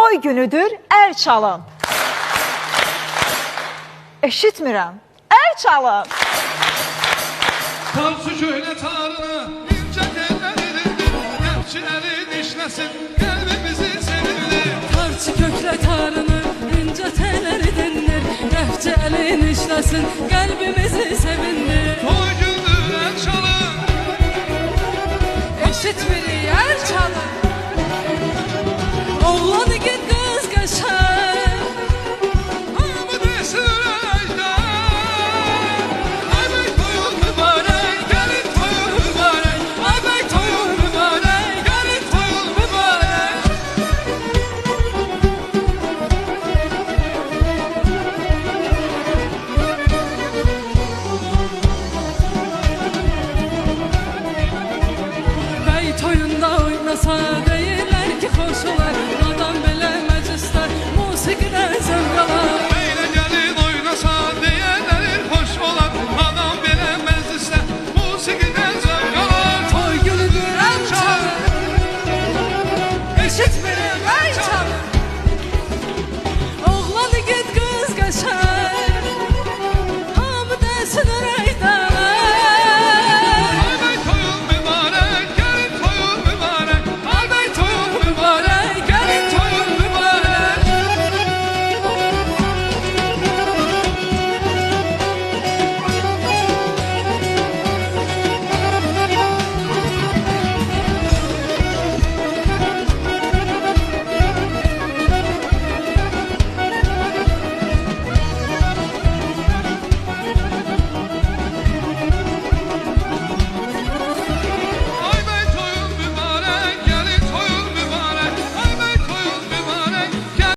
toy günüdür, əl çalın. Eşitmirəm. Əl çalın. Tansu köynə tarını, incə telləridir, nəfçi əlin işləsin, qəlbimizi sevindir. Tarçı köklə tarını, incə telləridir, nəfçi əlin işləsin, qəlbimizi sevindir. Toy gündür əl çalın. Eşitmirik.